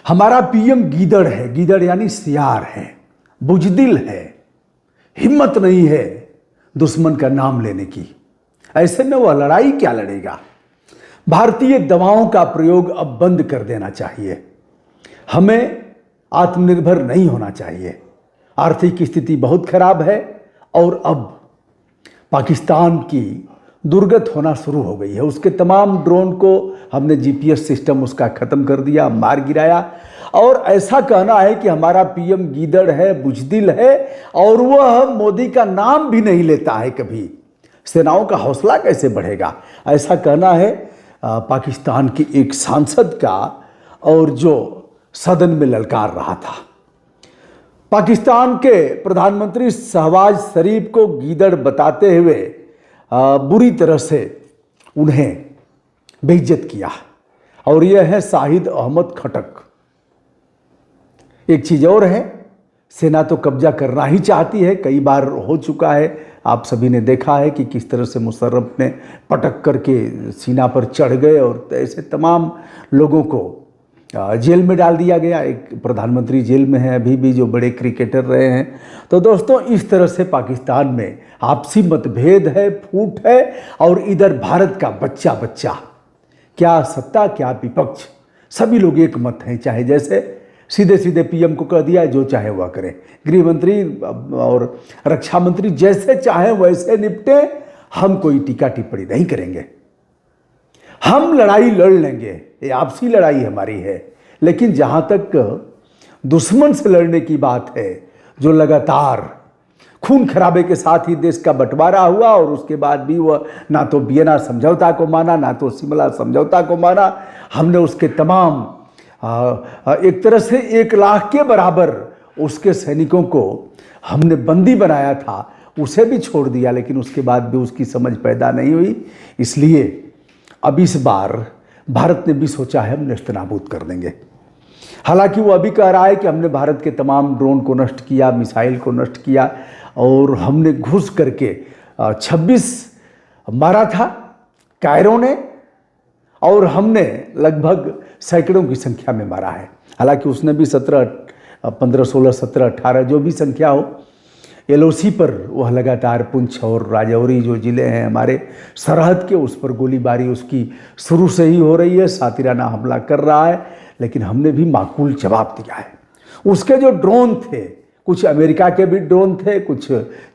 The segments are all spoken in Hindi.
हमारा पीएम गीदड़ है, गीदड़ यानी सियार है, बुजदिल है, हिम्मत नहीं है दुश्मन का नाम लेने की। ऐसे में वह लड़ाई क्या लड़ेगा। भारतीय दवाओं का प्रयोग अब बंद कर देना चाहिए। हमें आत्मनिर्भर नहीं होना चाहिए। आर्थिक स्थिति बहुत खराब है और अब पाकिस्तान की दुर्गत होना शुरू हो गई है। उसके तमाम ड्रोन को हमने जीपीएस सिस्टम उसका ख़त्म कर दिया, मार गिराया। और ऐसा कहना है कि हमारा पीएम गीदड़ है, बुजदिल है और वह मोदी का नाम भी नहीं लेता है कभी। सेनाओं का हौसला कैसे बढ़ेगा, ऐसा कहना है पाकिस्तान के एक सांसद का, और जो सदन में ललकार रहा था। पाकिस्तान के प्रधानमंत्री शहबाज शरीफ को गीदड़ बताते हुए बुरी तरह से उन्हें बेइज्जत किया। और यह है शाहिद अहमद खटक। एक चीज़ और है, सेना तो कब्जा करना ही चाहती है, कई बार हो चुका है। आप सभी ने देखा है कि किस तरह से मुशर्रफ ने पटक करके सीना पर चढ़ गए और ऐसे तमाम लोगों को जेल में डाल दिया गया। एक प्रधानमंत्री जेल में है अभी भी, जो बड़े क्रिकेटर रहे हैं। तो दोस्तों, इस तरह से पाकिस्तान में आपसी मतभेद है, फूट है। और इधर भारत का बच्चा बच्चा, क्या सत्ता क्या विपक्ष, सभी लोग एक मत हैं। चाहे जैसे सीधे सीधे पीएम को कह दिया जो चाहे वह करे, गृह मंत्री और रक्षा मंत्री जैसे चाहे वैसे निपटे, हम कोई टीका टिप्पणी नहीं करेंगे। हम लड़ाई लड़ लेंगे, ये आपसी लड़ाई हमारी है। लेकिन जहाँ तक दुश्मन से लड़ने की बात है, जो लगातार खून खराबे के साथ ही देश का बंटवारा हुआ और उसके बाद भी वह ना तो वियना समझौता को माना, ना तो शिमला समझौता को माना। हमने उसके तमाम एक तरह से 1 लाख के बराबर उसके सैनिकों को हमने बंदी बनाया था, उसे भी छोड़ दिया। लेकिन उसके बाद भी उसकी समझ पैदा नहीं हुई। इसलिए अब इस बार भारत ने भी सोचा है हम नेस्तनाबूद कर देंगे। हालांकि वो अभी कह रहा है कि हमने भारत के तमाम ड्रोन को नष्ट किया, मिसाइल को नष्ट किया और हमने घुस करके 26 मारा था कायरों ने, और हमने लगभग सैकड़ों की संख्या में मारा है। हालांकि उसने भी 17, 15, 16, 17, 18 जो भी संख्या हो, एलओसी पर वह लगातार पुंछ और राजौरी जो ज़िले हैं हमारे सरहद के, उस पर गोलीबारी उसकी शुरू से ही हो रही है, सातिराना हमला कर रहा है। लेकिन हमने भी माकूल जवाब दिया है। उसके जो ड्रोन थे, कुछ अमेरिका के भी ड्रोन थे, कुछ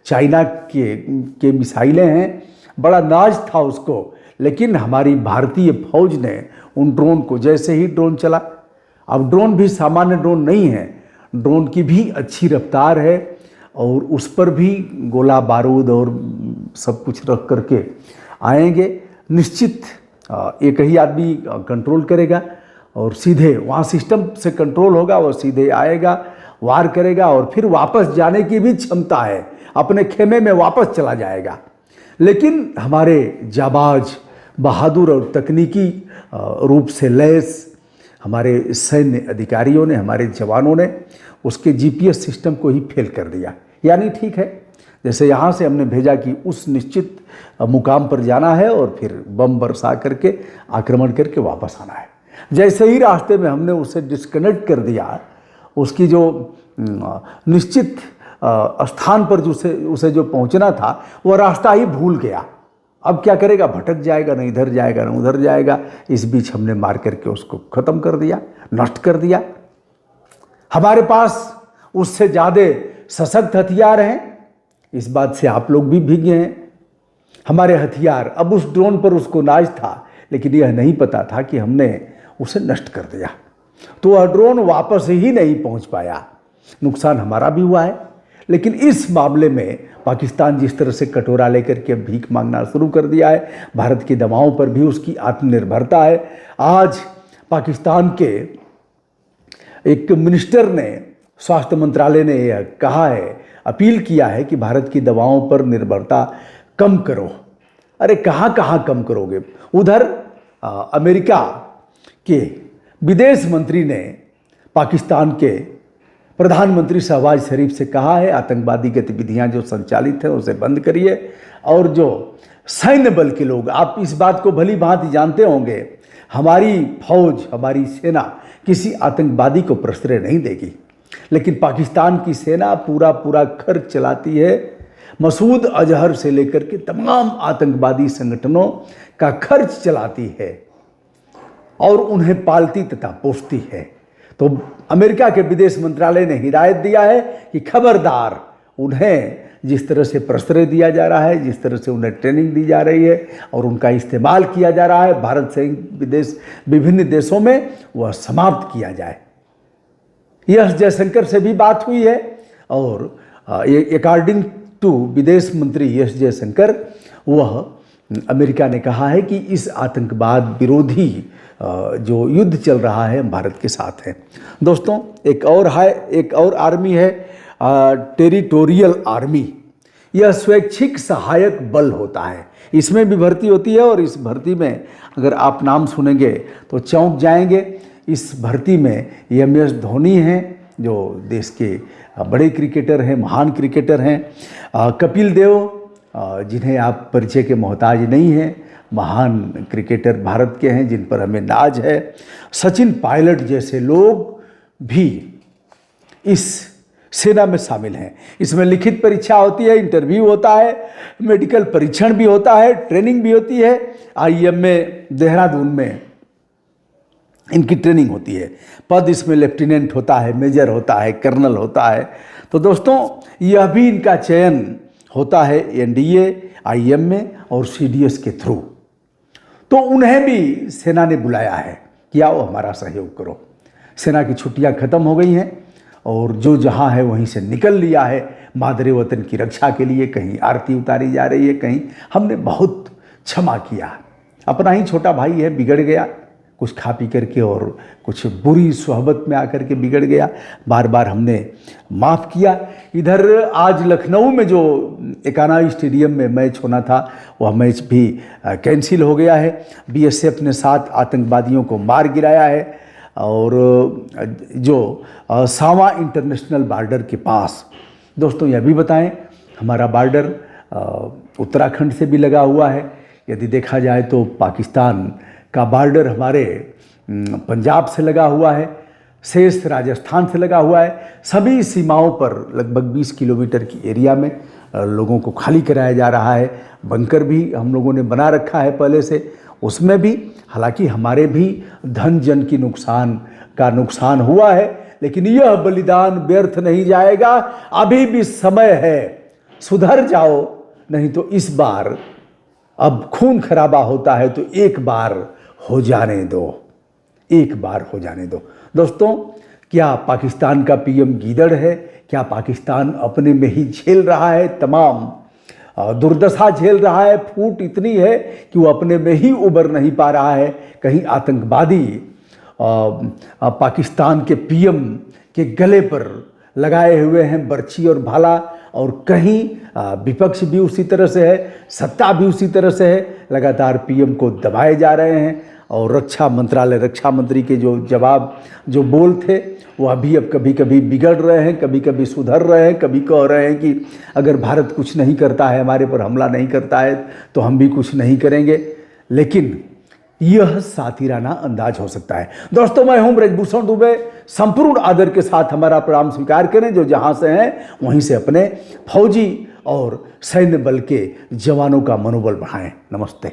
चाइना के मिसाइलें हैं, बड़ा नाज था उसको। लेकिन हमारी भारतीय फौज ने उन ड्रोन को, जैसे ही ड्रोन चला, अब ड्रोन भी सामान्य ड्रोन नहीं है, ड्रोन की भी अच्छी रफ्तार है और उस पर भी गोला बारूद और सब कुछ रख करके आएंगे। निश्चित एक ही आदमी कंट्रोल करेगा और सीधे वहाँ सिस्टम से कंट्रोल होगा, वो सीधे आएगा, वार करेगा और फिर वापस जाने की भी क्षमता है, अपने खेमे में वापस चला जाएगा। लेकिन हमारे जाबाज, बहादुर और तकनीकी रूप से लैस हमारे सैन्य अधिकारियों ने, हमारे जवानों ने उसके जीपीएस सिस्टम को ही फेल कर दिया। यानी ठीक है, जैसे यहाँ से हमने भेजा कि उस निश्चित मुकाम पर जाना है और फिर बम बरसा करके आक्रमण करके वापस आना है। जैसे ही रास्ते में हमने उसे डिस्कनेक्ट कर दिया, उसकी जो निश्चित स्थान पर उसे जो पहुँचना था, वह रास्ता ही भूल गया। अब क्या करेगा, भटक जाएगा, न इधर जाएगा न उधर जाएगा। इस बीच हमने मार करके उसको ख़त्म कर दिया, नष्ट कर दिया। हमारे पास उससे ज़्यादा सशक्त हथियार हैं, इस बात से आप लोग भी भीगे हैं। हमारे हथियार, अब उस ड्रोन पर उसको नाज था, लेकिन यह नहीं पता था कि हमने उसे नष्ट कर दिया, तो वह ड्रोन वापस ही नहीं पहुंच पाया। नुकसान हमारा भी हुआ है। लेकिन इस मामले में पाकिस्तान जिस तरह से कटोरा लेकर के भीख मांगना शुरू कर दिया है, भारत की दवाओं पर भी उसकी आत्मनिर्भरता है। आज पाकिस्तान के एक मिनिस्टर ने, स्वास्थ्य मंत्रालय ने यह कहा है, अपील किया है कि भारत की दवाओं पर निर्भरता कम करो। अरे कहाँ कहाँ कम करोगे। उधर अमेरिका के विदेश मंत्री ने पाकिस्तान के प्रधानमंत्री शहबाज शरीफ से कहा है, आतंकवादी गतिविधियां जो संचालित हैं उसे बंद करिए। और जो सैन्य बल के लोग, आप इस बात को भली भांति जानते होंगे, हमारी फौज, हमारी सेना किसी आतंकवादी को प्रश्रय नहीं देगी। लेकिन पाकिस्तान की सेना पूरा पूरा खर्च चलाती है, मसूद अजहर से लेकर के तमाम आतंकवादी संगठनों का खर्च चलाती है और उन्हें पालती तथा पोसती है। तो अमेरिका के विदेश मंत्रालय ने हिदायत दिया है कि खबरदार, उन्हें जिस तरह से प्रश्रय दिया जा रहा है, जिस तरह से उन्हें ट्रेनिंग दी जा रही है और उनका इस्तेमाल किया जा रहा है भारत से विभिन्न देशों में, वह समाप्त किया जाए। एस जयशंकर से भी बात हुई है और अकॉर्डिंग टू विदेश मंत्री एस जयशंकर, वह अमेरिका ने कहा है कि इस आतंकवाद विरोधी जो युद्ध चल रहा है भारत के साथ है। दोस्तों, एक और आर्मी है टेरिटोरियल आर्मी। यह स्वैच्छिक सहायक बल होता है, इसमें भी भर्ती होती है और इस भर्ती में अगर आप नाम सुनेंगे तो चौंक जाएंगे। इस भर्ती में MS धोनी हैं जो देश के बड़े क्रिकेटर हैं, महान क्रिकेटर हैं। कपिल देव, जिन्हें आप परिचय के मोहताज नहीं हैं, महान क्रिकेटर भारत के हैं जिन पर हमें नाज है। सचिन पायलट जैसे लोग भी इस सेना में शामिल हैं। इसमें लिखित परीक्षा होती है, इंटरव्यू होता है, मेडिकल परीक्षण भी होता है, ट्रेनिंग भी होती है। IIM में देहरादून में इनकी ट्रेनिंग होती है। पद इसमें लेफ्टिनेंट होता है, मेजर होता है, कर्नल होता है। तो दोस्तों, यह भी इनका चयन होता है NDA IIM में और CDS के थ्रू। तो उन्हें भी सेना ने बुलाया है कि आओ हमारा सहयोग करो। सेना की छुट्टियां खत्म हो गई हैं और जो जहां है वहीं से निकल लिया है मादरे वतन की रक्षा के लिए। कहीं आरती उतारी जा रही है, कहीं हमने बहुत क्षमा किया। अपना ही छोटा भाई है, बिगड़ गया, कुछ खा पी करके और कुछ बुरी सोहबत में आकर के बिगड़ गया। बार बार हमने माफ़ किया। इधर आज लखनऊ में जो एकाना स्टेडियम में मैच होना था, वह मैच भी कैंसिल हो गया है। BSF ने 7 आतंकवादियों को मार गिराया है और जो सावा इंटरनेशनल बॉर्डर के पास, दोस्तों यह भी बताएं, हमारा बॉर्डर उत्तराखंड से भी लगा हुआ है। यदि देखा जाए तो पाकिस्तान का बॉर्डर हमारे पंजाब से लगा हुआ है, शेष राजस्थान से लगा हुआ है। सभी सीमाओं पर लगभग 20 किलोमीटर की एरिया में लोगों को खाली कराया जा रहा है। बंकर भी हम लोगों ने बना रखा है पहले से, उसमें भी हालांकि हमारे भी धन जन की नुकसान हुआ है, लेकिन यह बलिदान व्यर्थ नहीं जाएगा। अभी भी समय है, सुधर जाओ, नहीं तो इस बार अब खून खराबा होता है तो एक बार हो जाने दो, एक बार हो जाने दो। दोस्तों, क्या पाकिस्तान का PM गीदड़ है? क्या पाकिस्तान अपने में ही झेल रहा है, तमाम दुर्दशा झेल रहा है? फूट इतनी है कि वो अपने में ही उबर नहीं पा रहा है। कहीं आतंकवादी पाकिस्तान के PM के गले पर लगाए हुए हैं बर्छी और भाला, और कहीं विपक्ष भी उसी तरह से है, सत्ता भी उसी तरह से है। लगातार PM को दबाए जा रहे हैं और रक्षा मंत्री के जो बोल थे वह भी अब कभी कभी बिगड़ रहे हैं, कभी कभी सुधर रहे हैं, कभी कह रहे हैं कि अगर भारत कुछ नहीं करता है, हमारे पर हमला नहीं करता है, तो हम भी कुछ नहीं करेंगे। लेकिन यह सातिराना अंदाज हो सकता है। दोस्तों, मैं हूं ब्रजभूषण दुबे। संपूर्ण आदर के साथ हमारा प्रणाम स्वीकार करें। जो जहां से हैं वहीं से अपने फौजी और सैन्य बल के जवानों का मनोबल बढ़ाएं। नमस्ते।